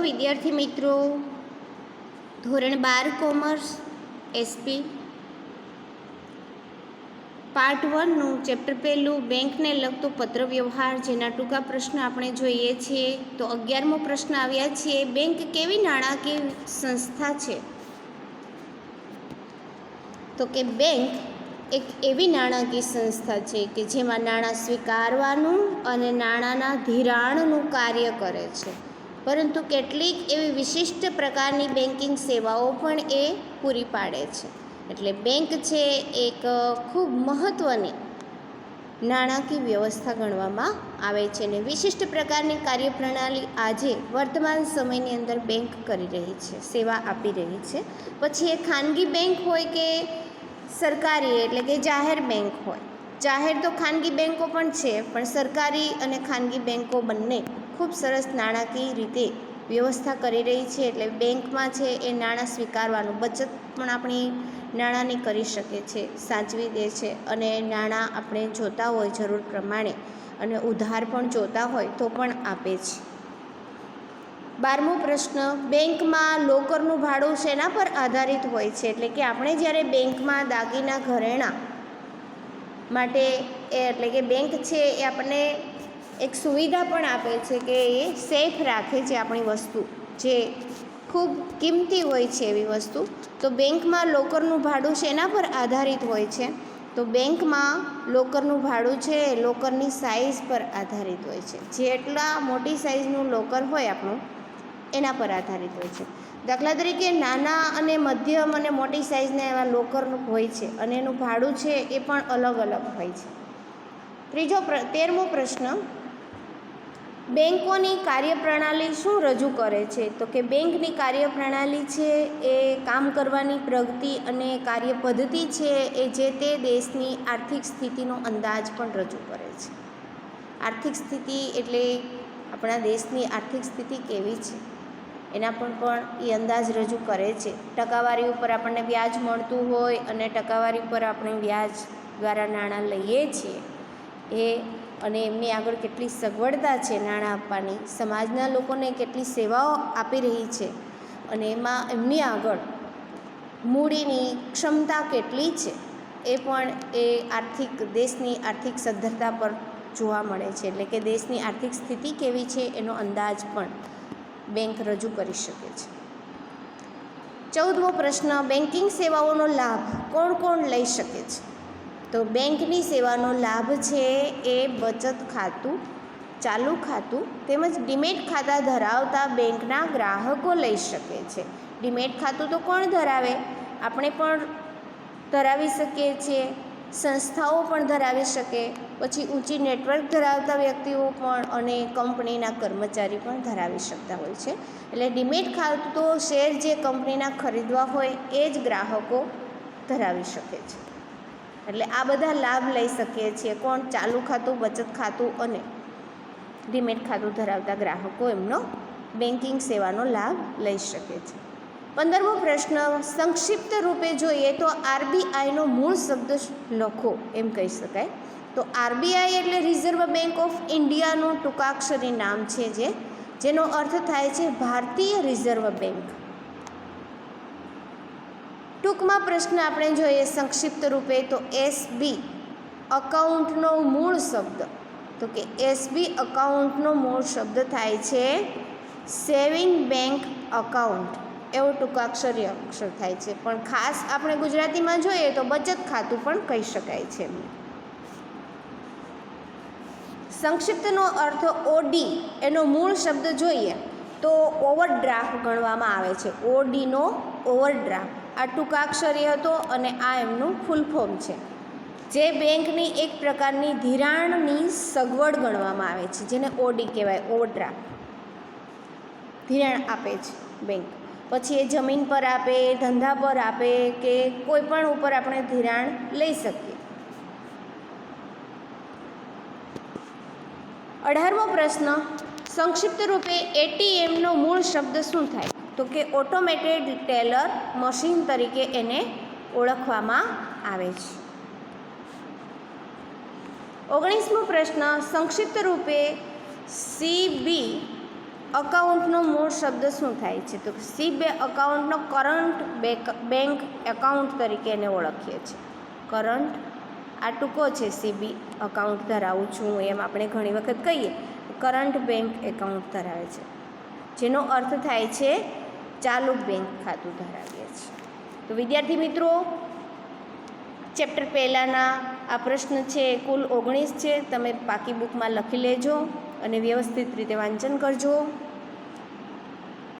વિદ્યાર્થી મિત્રો, ધોરણ 12 કોમર્સ એસપી પાર્ટ 1નું ચેપ્ટર પહેલું બેંકને લગતો પત્ર વ્યવહાર, જેના ટૂંકા પ્રશ્ન આપણે જોઈએ છીએ. તો 11મો પ્રશ્ન આવ્યા છીએ, બેંક કેવી નાણાકીય સંસ્થા છે? તો કે બેંક એક એવી નાણાકીય સંસ્થા છે કે જેમાં નાણાં સ્વીકારવાનું અને નાણાંના ધિરાણનું કાર્ય કરે છે, પરંતુ કેટલીક એવી વિશિષ્ટ પ્રકારની બેન્કિંગ સેવાઓ પણ એ પૂરી પાડે છે. એટલે બેંક છે એક ખૂબ મહત્ત્વની નાણાકીય વ્યવસ્થા ગણવામાં આવે છે અને વિશિષ્ટ પ્રકારની કાર્યપ્રણાલી આજે વર્તમાન સમયની અંદર બેંક કરી રહી છે, સેવા આપી રહી છે. પછી એ ખાનગી બેંક હોય કે સરકારી, એટલે કે જાહેર બેંક હોય. જાહેર તો ખાનગી બેંકો પણ છે, પણ સરકારી અને ખાનગી બેંકો બંને ખૂબ સરસ નાણાકીય રીતે વ્યવસ્થા કરી રહી છે. એટલે બેંકમાં છે એ નાણાં સ્વીકારવાનું, બચત પણ આપણી નાણાંની કરી શકે છે, સાચવી દે છે અને નાણાં આપણે જોતા હોય જરૂર પ્રમાણે અને ઉધાર પણ જોતા હોય તો પણ આપે છે. 12મો પ્રશ્ન, બેંકમાં લોકરનું ભાડું શેના પર આધારિત હોય છે? એટલે કે આપણે જ્યારે બેંકમાં દાગીના ઘરેણાં માટે એટલે કે બેંક છે એ આપણને એક સુવિધા પણ આપે છે કે એ સેફ રાખે છે આપણી વસ્તુ, જે ખૂબ કિંમતી હોય છે એવી વસ્તુ. તો બેંકમાં લોકરનું ભાડું શેના પર આધારિત હોય છે? તો બેંકમાં લોકરનું ભાડું છે એ લોકરની સાઇઝ પર આધારિત હોય છે. જેટલા મોટી સાઇઝનું લોકર હોય આપણું, એના પર આધારિત હોય છે. દાખલા તરીકે નાના અને મધ્યમ અને મોટી સાઇઝના એવા લોકરનું હોય છે અને એનું ભાડું છે એ પણ અલગ અલગ હોય છે. 13મો પ્રશ્ન, બેંકોની કાર્યપ્રણાલી શું રજૂ કરે છે? તો કે બેંકની કાર્યપ્રણાલી છે એ કામ કરવાની પ્રગતિ અને કાર્ય પદ્ધતિ છે એ જે તે દેશની આર્થિક સ્થિતિનો અંદાજ પણ રજૂ કરે છે. આર્થિક સ્થિતિ એટલે આપણા દેશની આર્થિક સ્થિતિ કેવી છે એના પણ એ અંદાજ રજૂ કરે છે. ટકાવારી ઉપર આપણને વ્યાજ મળતું હોય અને ટકાવારી ઉપર આપણે વ્યાજ દ્વારા નાણાં લઈએ છીએ એ, અને એમની આગળ કેટલી સગવડતા છે નાણાં આપવાની, સમાજના લોકોને કેટલી સેવાઓ આપી રહી છે અને એમાં એમની આગળ મૂડીની ક્ષમતા કેટલી છે એ પણ દેશની આર્થિક સદ્ધરતા પર જોવા મળે છે. એટલે કે દેશની આર્થિક સ્થિતિ કેવી છે એનો અંદાજ પણ બેંક રજૂ કરી શકે છે. 14મો પ્રશ્ન, બેન્કિંગ સેવાઓનો લાભ કોણ કોણ લઈ શકે છે? તો બેંકની સેવાનો લાભ છે એ બચત ખાતું, ચાલુ ખાતું તેમજ ડીમેટ ખાતા ધરાવતા બેંકના ગ્રાહકો લઈ શકે છે. ડીમેટ ખાતું તો કોણ ધરાવે? આપણે પણ ધરાવી શકીએ છીએ, સંસ્થાઓ પણ ધરાવી શકે, પછી ઊંચી નેટવર્ક ધરાવતા વ્યક્તિઓ પણ અને કંપનીના કર્મચારી પણ ધરાવી શકતા હોય છે. એટલે ડીમેટ ખાતું તો શેર જે કંપનીના ખરીદવા હોય એ જ ગ્રાહકો ધરાવી શકે છે. એટલે આ બધા લાભ લઈ શકીએ છીએ. કોણ? ચાલુ ખાતું, બચત ખાતું અને ડીમેટ ખાતું ધરાવતા ગ્રાહકો એમનો બેન્કિંગ સેવાનો લાભ લઈ શકે છે. 15મો પ્રશ્ન, સંક્ષિપ્ત રૂપે જોઈએ તો આરબીઆઈનો મૂળ શબ્દ લખો એમ કહી શકાય. તો આરબીઆઈ એટલે રિઝર્વ બેંક ઓફ ઇન્ડિયાનું ટૂંકાક્ષરી નામ છે, જેનો અર્થ થાય છે ભારતીય રિઝર્વ બેંક. ટૂંકમાં પ્રશ્ન આપણે જોઈએ સંક્ષિપ્ત રૂપે તો એસબી અકાઉન્ટનો મૂળ શબ્દ, તો કે એસબી અકાઉન્ટનો મૂળ શબ્દ થાય છે સેવિંગ બેંક અકાઉન્ટ, એવો ટૂંકાક્ષરી અક્ષર થાય છે. પણ ખાસ આપણે ગુજરાતીમાં જોઈએ તો બચત ખાતું પણ કહી શકાય છે. સંક્ષિપ્તનો અર્થ ઓડી, એનો મૂળ શબ્દ જોઈએ તો ઓવરડ્રાફ્ટ ગણવામાં આવે છે. ઓડીનો ઓવરડ્રાફ્ટ આ ટૂંકાક્ષરી હતો અને આ એમનું ફૂલ ફોર્મ છે, જે બેંકની એક પ્રકારની ધિરાણની સગવડ ગણવામાં આવે છે, જેને ઓડી કહેવાય. ઓવરડ્રાફ્ટ ધિરાણ આપે છે બેંક, પછી એ જમીન પર આપે, ધંધા પર આપે કે કોઈ પણ ઉપર આપણે ધિરાણ લઈ શકીએ. 18મો પ્રશ્ન, સંક્ષિપ્ત રૂપે એટીએમનો મૂળ શબ્દ શું થાય? તો કે ઓટોમેટેડ ટેલર મશીન તરીકે એને ઓળખવામાં આવે છે. 19મો પ્રશ્ન, સંક્ષિપ્ત રૂપે સીબી અકાઉન્ટનો મૂળ શબ્દ શું થાય છે? તો સી અકાઉન્ટનો કરંટ બેંક એકાઉન્ટ તરીકે એને ઓળખીએ છીએ. કરંટ આ ટૂંકો છે, સીબી અકાઉન્ટ ધરાવું છું એમ આપણે ઘણી વખત કહીએ. કરંટ બેંક એકાઉન્ટ ધરાવે છે, જેનો અર્થ થાય છે ચાલુ બેંક ખાતું ધરાવીએ છીએ. તો વિદ્યાર્થી મિત્રો, ચેપ્ટર પહેલાંના આ પ્રશ્ન છે કુલ 19 છે. તમે પાકી બુકમાં લખી લેજો અને વ્યવસ્થિત રીતે વાંચન કરજો.